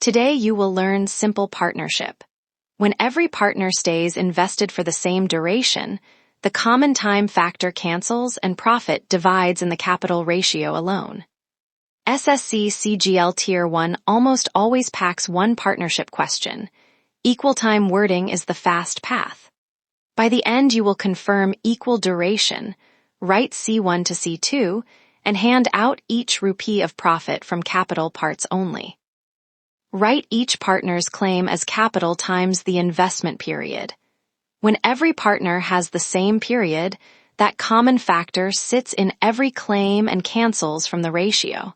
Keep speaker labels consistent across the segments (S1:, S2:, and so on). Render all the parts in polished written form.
S1: Today you will learn simple partnership. When every partner stays invested for the same duration, the common time factor cancels and profit divides in the capital ratio alone. SSC CGL Tier 1 almost always packs one partnership question. Equal time wording is the fast path. By the end you will confirm equal duration, write C1 to C2, and hand out each rupee of profit from capital parts only. Write each partner's claim as capital times the investment period. When every partner has the same period, that common factor sits in every claim and cancels from the ratio.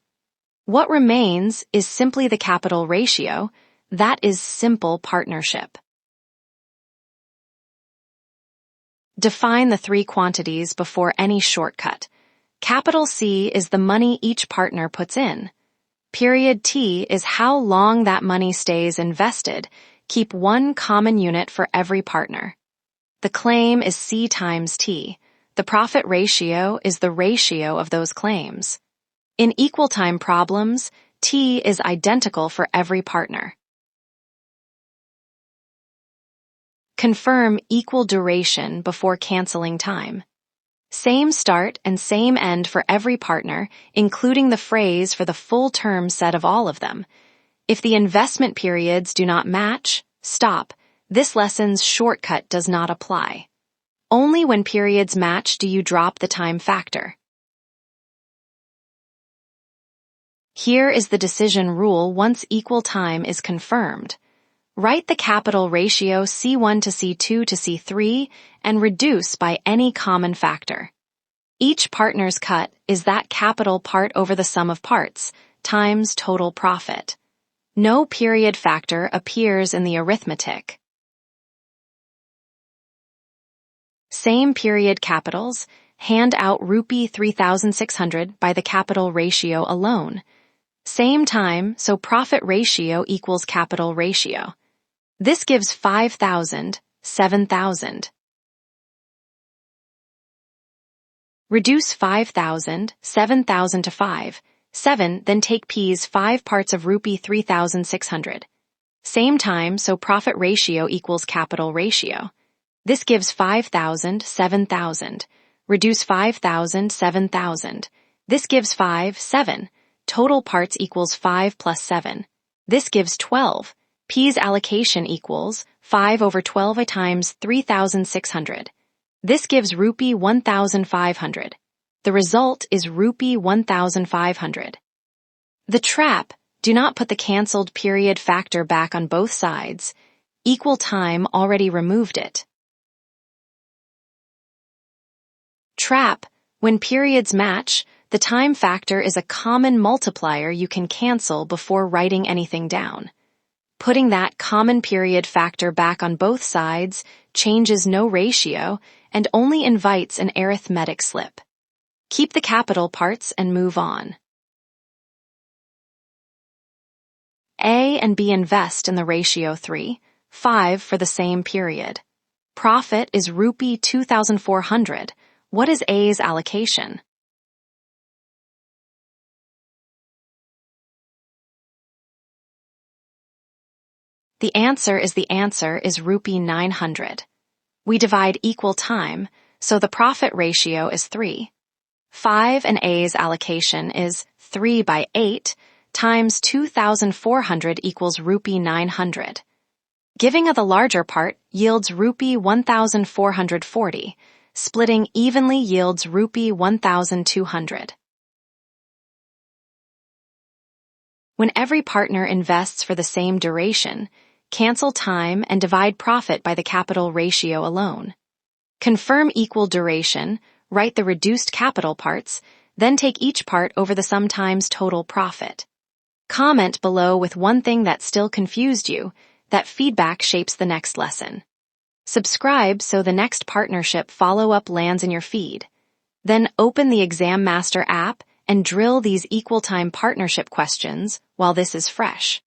S1: What remains is simply the capital ratio. That is simple partnership. Define the three quantities before any shortcut. Capital C is the money each partner puts in. Period T is how long that money stays invested. Keep one common unit for every partner. The claim is C times T. The profit ratio is the ratio of those claims. In equal time problems, T is identical for every partner. Confirm equal duration before canceling time. Same start and same end for every partner, including the phrase for the full term set of all of them. If the investment periods do not match, stop. This lesson's shortcut does not apply. Only when periods match do you drop the time factor. Here is the decision rule once equal time is confirmed. Write the capital ratio C1 to C2 to C3 and reduce by any common factor. Each partner's cut is that capital part over the sum of parts times total profit. No period factor appears in the arithmetic. Same period capitals, hand out rupee 3,600 by the capital ratio alone. Same time, so profit ratio equals capital ratio. This gives 5,000, 7,000. Reduce 5,000, 7,000 to 5, 7, then take P's 5 parts of rupee 3,600. Same time, so profit ratio equals capital ratio. This gives 5,000, 7,000. Reduce 5,000, 7,000. This gives 5, 7. Total parts equals 5 plus 7. This gives 12. P's allocation equals 5 over 12 times 3,600. This gives rupee 1,500. The result is rupee 1,500. The trap: do not put the cancelled period factor back on both sides. Equal time already removed it. Trap: when periods match, the time factor is a common multiplier you can cancel before writing anything down. Putting that common period factor back on both sides changes no ratio and only invites an arithmetic slip. Keep the capital parts and move on. A and B invest in the ratio 3, 5 for the same period. Profit is rupee 2,400. What is A's allocation? The answer is rupee 900. We divide equal time, so the profit ratio is 3. 5 and A's allocation is 3 by 8 times 2,400 equals rupee 900. Giving of the larger part yields rupee 1,440. Splitting evenly yields rupee 1,200. When every partner invests for the same duration, cancel time and divide profit by the capital ratio alone. Confirm equal duration, write the reduced capital parts, then take each part over the sum times total profit. Comment below with one thing that still confused you. That feedback shapes the next lesson. Subscribe so the next partnership follow-up lands in your feed. Then open the ExamMaster app and drill these equal time partnership questions while this is fresh.